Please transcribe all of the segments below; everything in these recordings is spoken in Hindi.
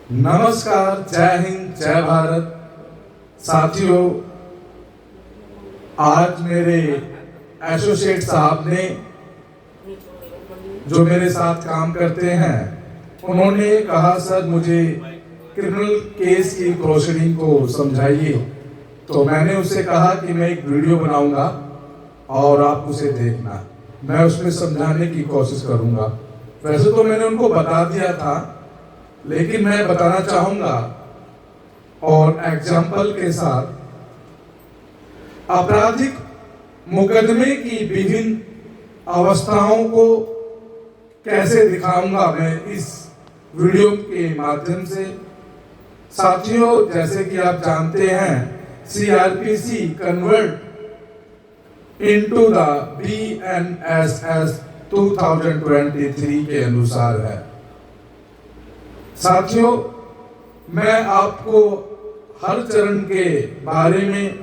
नमस्कार, जय हिंद, जय भारत। साथियों, आज मेरे एसोसिएट साहब ने जो मेरे साथ काम करते हैं, उन्होंने कहा सर मुझे क्रिमिनल केस की प्रोसीडिंग को समझाइए। तो मैंने उससे कहा कि मैं एक वीडियो बनाऊंगा और आप उसे देखना, मैं उसमें समझाने की कोशिश करूंगा। वैसे तो मैंने उनको बता दिया था, लेकिन मैं बताना चाहूंगा और एग्जाम्पल के साथ आपराधिक मुकदमे की विभिन्न अवस्थाओं को कैसे दिखाऊंगा मैं इस वीडियो के माध्यम से। साथियों, जैसे कि आप जानते हैं, CrPC convert into the BNSS 2023 के अनुसार है। साथियों, मैं आपको हर चरण के बारे में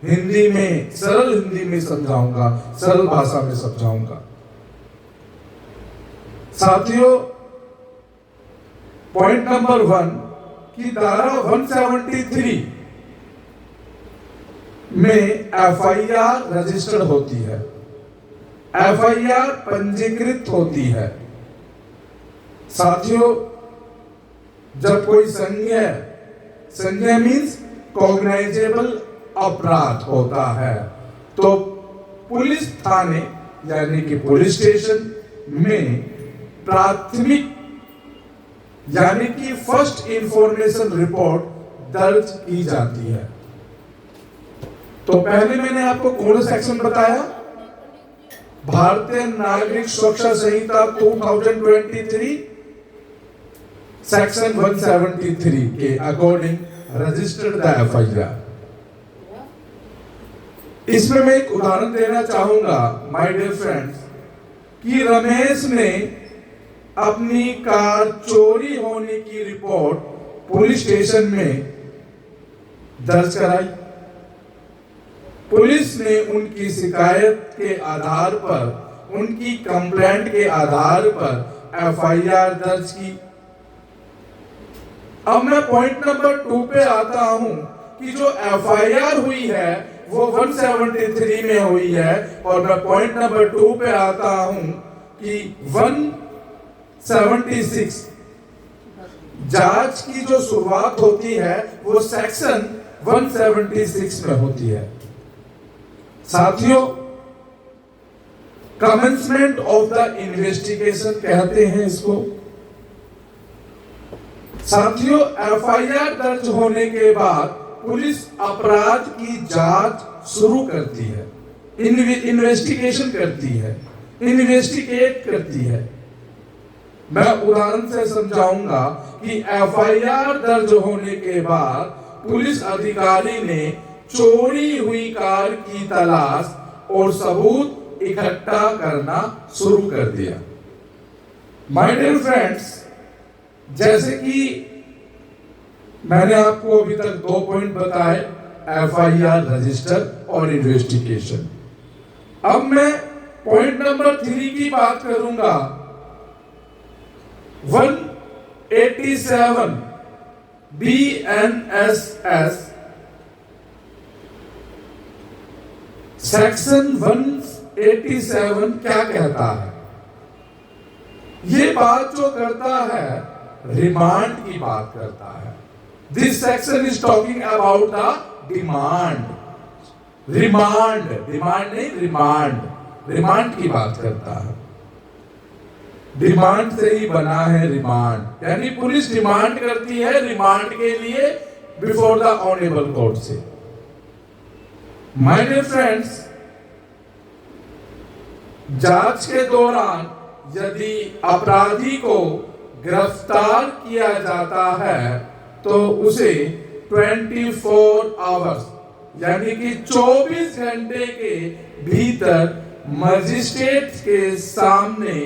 हिंदी में, सरल हिंदी में समझाऊंगा, सरल भाषा में समझाऊंगा। साथियों, पॉइंट नंबर 1 की धारा 173 में एफआईआर रजिस्टर्ड होती है, एफआईआर पंजीकृत होती है। साथियों, जब कोई संज्ञेय मीन्स कॉग्नाइजेबल अपराध होता है, तो पुलिस थाने यानी कि पुलिस स्टेशन में प्राथमिक यानी कि फर्स्ट इंफॉर्मेशन रिपोर्ट दर्ज की जाती है। तो पहले मैंने आपको कौन सा सेक्शन बताया? भारतीय नागरिक सुरक्षा संहिता 2023 सेक्शन 173 के अकॉर्डिंग रजिस्टर्ड द एफआईआर। इसमें मैं एक उदाहरण देना चाहूंगा माय डियर फ्रेंड्स, कि रमेश ने अपनी कार चोरी होने की रिपोर्ट पुलिस स्टेशन में दर्ज कराई। पुलिस ने उनकी शिकायत के आधार पर, उनकी कंप्लेंट के आधार पर एफआईआर दर्ज की। अब मैं पॉइंट नंबर 2 पे आता हूं कि जो एफआईआर हुई है वो 173 में हुई है, और मैं पॉइंट नंबर 2 पे आता हूं कि 176 जांच की जो शुरुआत होती है वो सेक्शन 176 में होती है। साथियों, कमेंसमेंट ऑफ द इन्वेस्टिगेशन कहते हैं इसको। साथियों, एफआईआर दर्ज होने के बाद पुलिस अपराध की जांच शुरू करती है, इन्वेस्टिगेशन करती है, इन्वेस्टिगेट करती है। मैं उदाहरण से समझाऊंगा कि एफआईआर दर्ज होने के बाद पुलिस अधिकारी ने चोरी हुई कार की तलाश और सबूत इकट्ठा करना शुरू कर दिया। माय डियर फ्रेंड्स, जैसे कि मैंने आपको अभी तक 2 पॉइंट बताए, एफआईआर रजिस्टर और इन्वेस्टिगेशन। अब मैं पॉइंट नंबर 3 की बात करूंगा। 187 बीएनएसएस सेक्शन 187 क्या कहता है? ये बात जो करता है, रिमांड की बात करता है। This section is talking about the demand. Remand, demand नहीं, रिमांड, रिमांड की बात करता है। डिमांड से ही बना है रिमांड, यानी पुलिस डिमांड करती है रिमांड के लिए बिफोर द ऑनरेबल कोर्ट से। माय डियर फ्रेंड्स, जांच के दौरान यदि अपराधी को गिरफ्तार किया जाता है तो उसे 24 आवर्स यानी कि 24 घंटे के भीतर मजिस्ट्रेट के सामने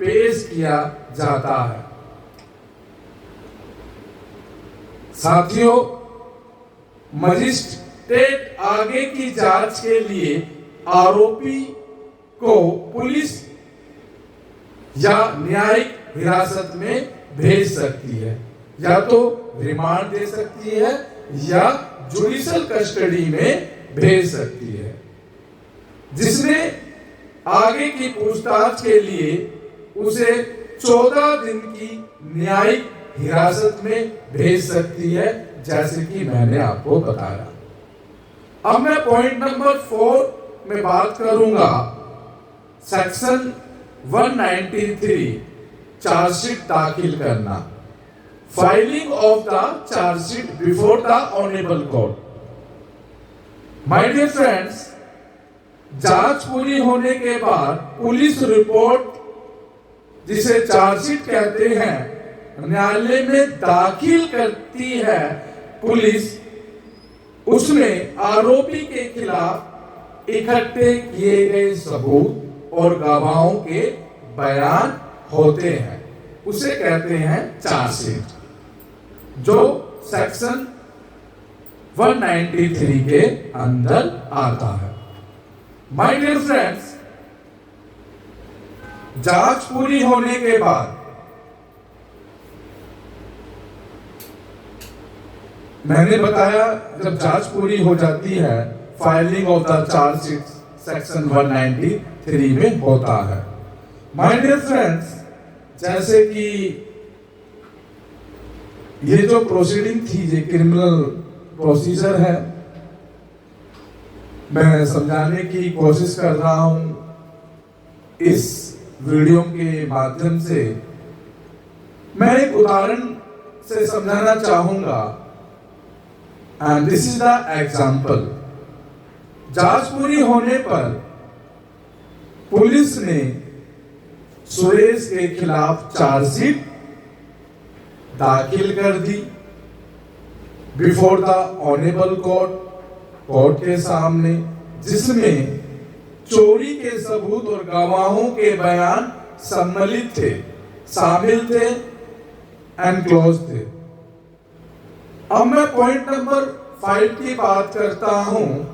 पेश किया जाता है। साथियों, मजिस्ट्रेट आगे की जांच के लिए आरोपी को पुलिस या न्यायिक हिरासत में भेज सकती है। या तो रिमांड दे सकती है या जुडिशियल कस्टडी में भेज सकती है, जिसमें आगे की पूछताछ के लिए उसे 14 दिन की न्यायिक हिरासत में भेज सकती है, जैसे कि मैंने आपको बताया। अब मैं पॉइंट नंबर 4 में बात करूंगा सेक्शन 193 चार्जशीट दाखिल करना, filing of the chargesheet before the honourable court. My dear friends, जांच पूरी होने के बाद पुलिस रिपोर्ट, जिसे चार्जशीट कहते हैं, न्यायालय में दाखिल करती है पुलिस। उसमें आरोपी के खिलाफ इकट्ठे किए गए सबूत और गवाहों के बयान होते हैं, उसे कहते हैं चार्जशीट, जो सेक्शन 193 के अंदर आता है। माय डियर फ्रेंड्स, जांच पूरी होने के बाद मैंने बताया, जब जांच पूरी हो जाती है, filing of the chargesheet section 193 में होता है। माय डियर फ्रेंड्स, जैसे कि ये जो प्रोसीडिंग थी, ये क्रिमिनल प्रोसीजर है, मैं समझाने की कोशिश कर रहा हूं इस वीडियो के माध्यम से। मैं एक उदाहरण से समझाना चाहूंगा, and this is the example. जांच पूरी होने पर पुलिस ने सुरेश के खिलाफ चार्जशीट दाखिल कर दी before the honourable court, court के सामने, जिसमें चोरी के सबूत और गवाहों के बयान सम्मिलित थे, शामिल थे, एनक्लोज थे। अब मैं पॉइंट नंबर 5 की बात करता हूं,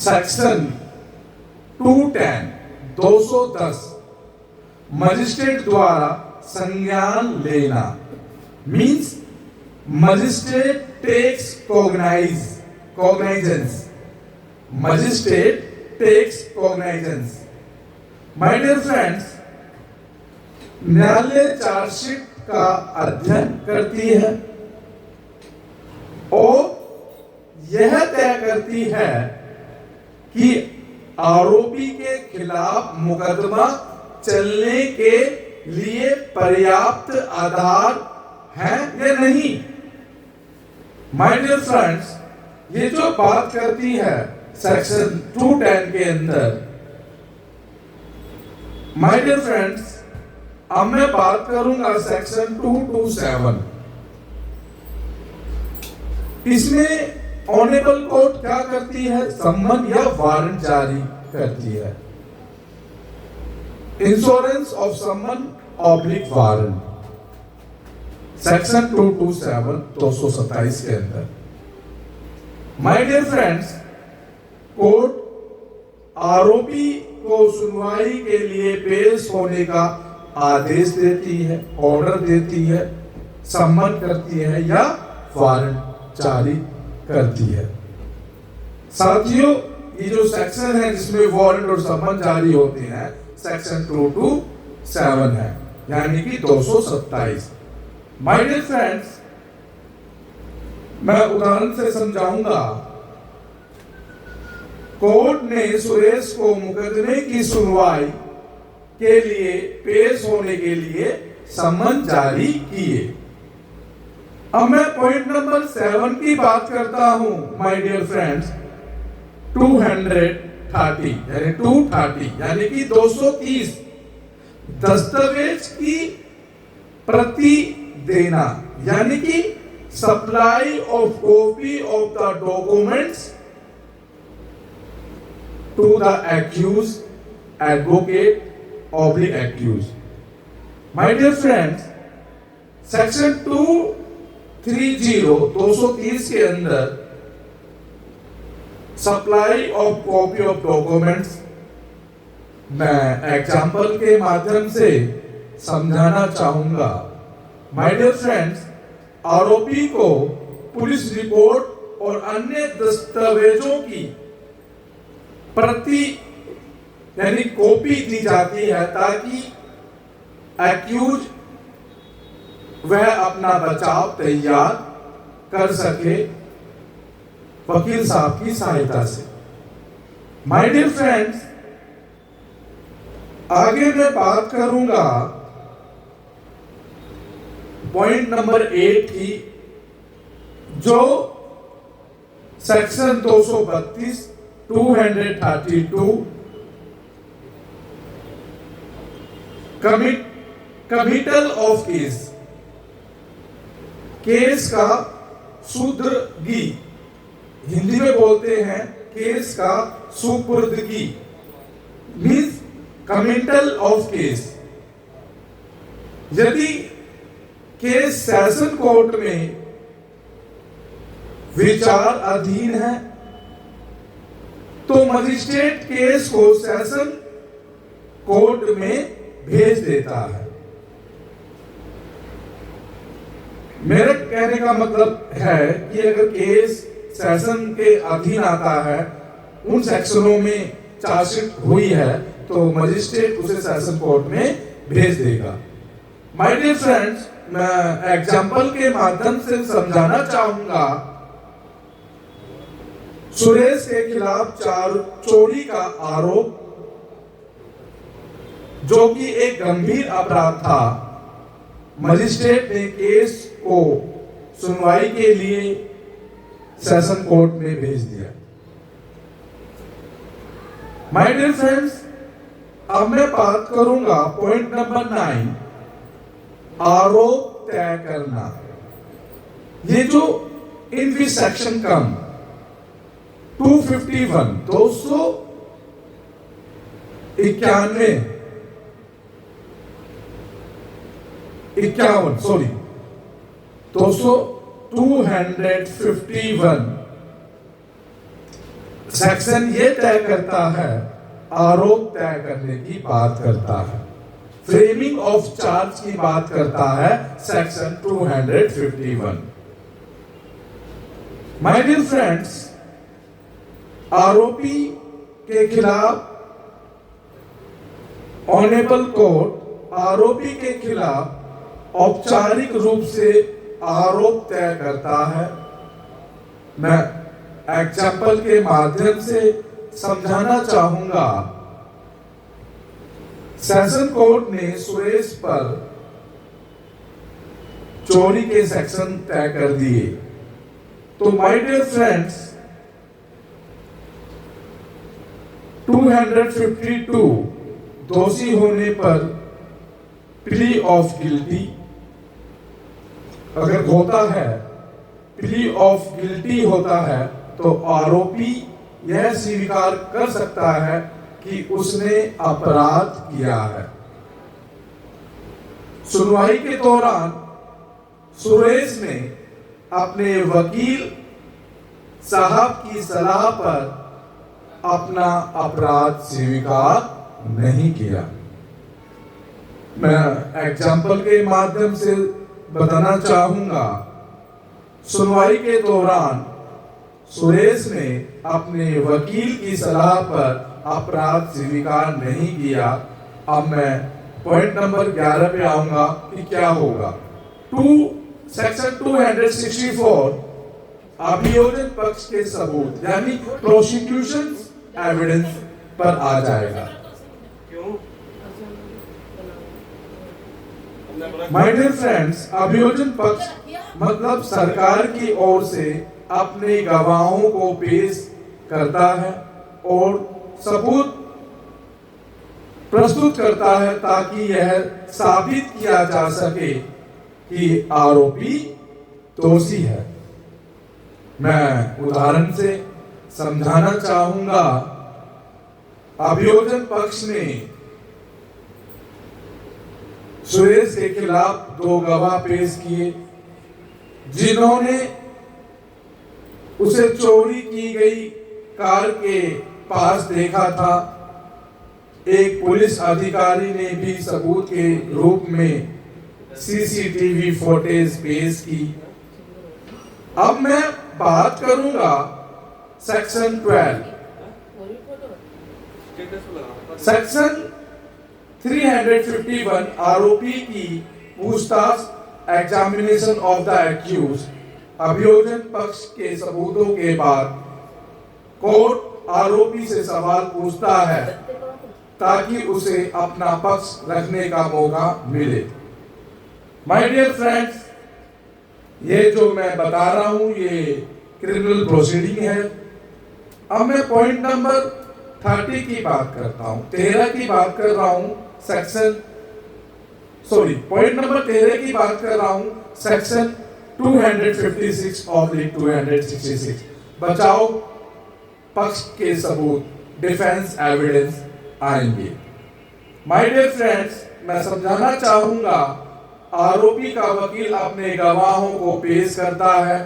सेक्शन 210 मजिस्ट्रेट द्वारा संज्ञान लेना, means magistrate takes cognizance, magistrate takes cognizance। My dear friends, न्यायालय चार्जशीट का अध्ययन करती है और यह तय करती है कि आरोपी के खिलाफ मुकदमा चलने के लिए पर्याप्त आधार है या नहीं। माय डियर फ्रेंड्स, ये जो बात करती है सेक्शन 210 के अंदर, माय डियर फ्रेंड्स, अब मैं बात करूंगा सेक्शन 227। इसमें ऑनरेबल कोर्ट क्या करती है, सम्मन या वारंट जारी करती है, इंश्योरेंस ऑफ सम्मन ऑब्लिक वारंट, सेक्शन 227 के अंदर। माय डियर फ्रेंड्स, कोर्ट आरोपी को सुनवाई के लिए पेश होने का आदेश देती है, ऑर्डर देती है, सम्मन करती है या वारंट जारी करती है। साथियों, ये जो सेक्शन है जिसमें वारंट और सम्मन जारी होते हैं, सेक्शन 227 है, यानी कि 227। माय डियर फ्रेंड्स, मैं उदाहरण से समझाऊंगा। कोर्ट ने सुरेश को मुकदमे की सुनवाई के लिए पेश होने के लिए सम्मन जारी किए। अब मैं पॉइंट नंबर 7 की बात करता हूं। माय डियर फ्रेंड्स, 230 यानी कि 230 दस्तावेज की प्रति देना, यानी कि supply of copy of the documents to the accuse, advocate oblique accuse. My dear friends, section 230 के अंदर supply of copy of documents, मैं एग्जाम्पल के माध्यम से समझाना चाहूंगा। माय डियर फ्रेंड्स, आरोपी को पुलिस रिपोर्ट और अन्य दस्तावेजों की प्रति यानी कॉपी दी जाती है ताकि एक्यूज वह अपना बचाव तैयार कर सके वकील साहब की सहायता से। माय डियर फ्रेंड्स, आगे मैं बात करूंगा पॉइंट नंबर 8 की, जो सेक्शन 232 232 कमिटल ऑफ केस का सुपुर्दगी, हिंदी में बोलते हैं केस का सुपुर्दगी, मीन्स कमिटल ऑफ केस। यदि केस सेशन कोर्ट में विचार अधीन है तो मजिस्ट्रेट केस को सेशन कोर्ट में भेज देता है। मेरे कहने का मतलब है कि अगर केस सेशन के अधीन आता है, उन सेक्शनों में चार्जशीट हुई है, तो मजिस्ट्रेट उसे सेशन कोर्ट में भेज देगा। माय डियर फ्रेंड्स, मैं एग्जाम्पल के माध्यम से समझाना चाहूंगा। सुरेश के खिलाफ चोरी का आरोप, जो कि एक गंभीर अपराध था, मजिस्ट्रेट ने केस को सुनवाई के लिए सेशन कोर्ट में भेज दिया। माय डियर फ्रेंड्स, अब मैं बात करूंगा पॉइंट नंबर 9, आरोप तय करना। ये जो इन विच सेक्शन कम 251 251 सेक्शन ये तय करता है, आरोप तय करने की बात करता है, फ्रेमिंग ऑफ चार्ज की बात करता है सेक्शन 251। माय डियर फ्रेंड्स, आरोपी के खिलाफ ऑनेबल कोर्ट आरोपी के खिलाफ औपचारिक रूप से आरोप तय करता है। मैं एग्जाम्पल के माध्यम से समझाना चाहूंगा। सेशन कोर्ट ने सुरेश पर चोरी के सेक्शन तय कर दिए, तो माय डियर फ्रेंड्स, 252 दोषी होने पर प्ली ऑफ गिल्टी अगर होता है, प्ली ऑफ गिल्टी होता है, तो आरोपी यह स्वीकार कर सकता है कि उसने अपराध किया है। सुनवाई के दौरान सुरेश ने अपने वकील साहब की सलाह पर अपना अपराध स्वीकार नहीं किया। मैं एग्जाम्पल के माध्यम से बताना चाहूंगा। सुनवाई के दौरान सुरेश ने अपने वकील की सलाह पर अपराध स्वीकार नहीं किया। अब मैं पॉइंट नंबर 11 पे आऊंगा कि क्या होगा। सेक्शन 264 अभियोजन पक्ष के सबूत यानी प्रोसिक्यूशन एविडेंस पर आ जाएगा। माय डियर फ्रेंड्स, अभियोजन पक्ष मतलब सरकार की ओर से अपने गवाहों को पेश करता है और सबूत प्रस्तुत करता है ताकि यह साबित किया जा सके कि आरोपी दोषी है। मैं उदाहरण से समझाना चाहूंगा। अभियोजन पक्ष ने सुरेश के खिलाफ 2 गवाह पेश किए जिन्होंने उसे चोरी की गई कार के पास देखा था। एक पुलिस अधिकारी ने भी सबूत के रूप में सीसीटीवी फुटेज पेश की। अब मैं बात करूंगा सेक्शन 12। सेक्शन 351 आरोपी की पूछताछ एग्जामिनेशन ऑफ द एक्यूज। अभियोजन पक्ष के सबूतों के बाद कोर्ट आरोपी से सवाल पूछता है ताकि उसे अपना पक्ष रखने का मौका मिले। माय डियर फ्रेंड्स, ये जो मैं बता रहा हूं ये क्रिमिनल प्रोसीडिंग है। अब मैं पॉइंट नंबर 30 की बात करता हूं, 13 की बात कर रहा हूं। पॉइंट नंबर 13 की बात कर रहा हूं। सेक्शन 256/266 बचाओ पक्ष के सबूत, डिफेंस एविडेंस आएंगे। माय डियर फ्रेंड्स, मैं समझाना चाहूंगा, आरोपी का वकील अपने गवाहों को पेश करता है,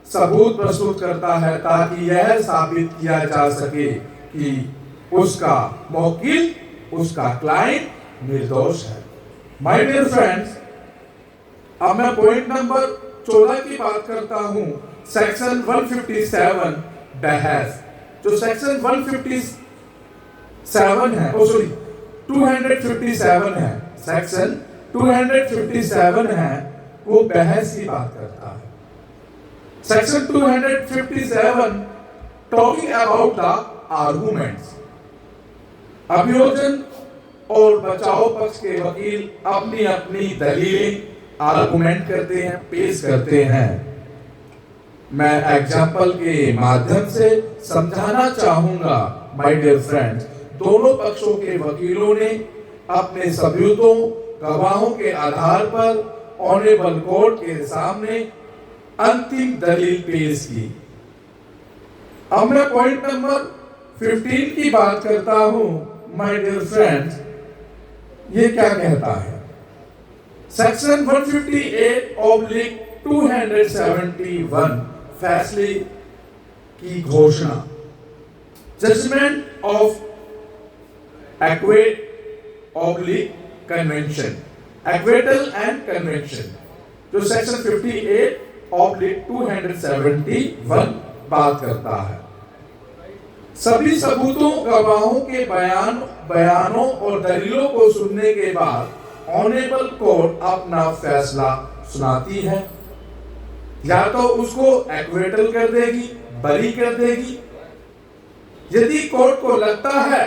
सबूत प्रस्तुत करता है ताकि यह साबित किया जा सके कि उसका मौकिल, उसका क्लाइंट निर्दोष है। माय डियर फ्रेंड्स, अब मैं पॉइंट नंबर 14 की बात करता हूं। सेक्शन 157 बहस। जो सेक्शन 157 है, 257 है, सेक्शन 257 है, वो बहस की बात करता है। Section 257 talking about the arguments. अभियोजन और बचाव पक्ष के वकील अपनी अपनी दलीलें आर्गुमेंट करते हैं, पेश करते हैं। मैं एग्जाम्पल के माध्यम से समझाना चाहूंगा। माय डियर फ्रेंड्स, दोनों पक्षों के वकीलों ने अपने सबूतों, गवाहों के आधार पर ऑनरेबल कोर्ट के सामने अंतिम दलील पेश की। अब मैं पॉइंट नंबर 15 की बात करता हूं। माय डियर फ्रेंड्स, ये क्या कहता है? सेक्शन 158/271 फैसले की घोषणा। Judgement of conviction, acquittal and conviction, जो सेक्शन 58/271 बात करता है। सभी सबूतों, गवाहों के बयानों और दलीलों को सुनने के बाद ऑनरेबल कोर्ट अपना फैसला सुनाती है। या तो उसको एक्वेटल कर देगी, बरी कर देगी। यदि कोर्ट को लगता है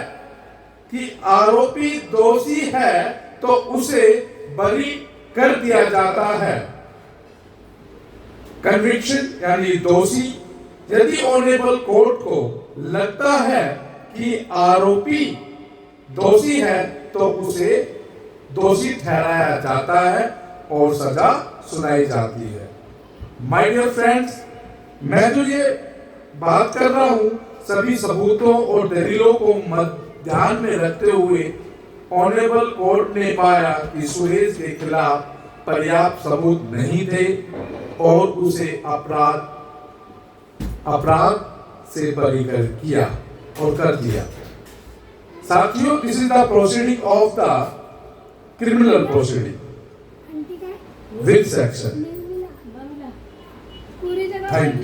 कि आरोपी दोषी है तो उसे बरी कर दिया जाता है, कन्विक्शन यानी दोषी। यदि ऑनरेबल कोर्ट को लगता है कि आरोपी दोषी है तो उसे दोषी ठहराया जाता है और सजा सुनाई जाती है। माय डियर फ्रेंड्स, मैं जो ये बात कर रहा हूं सभी सबूतों और दलीलों को ध्यान में रखते हुए ऑनरेबल कोर्ट ने पाया कि सुरेश के खिलाफ पर्याप्त सबूत नहीं थे और उसे अपराध से बरी किया और कर दिया। साथियों, this is the proceeding of the criminal proceeding with section. Thank you.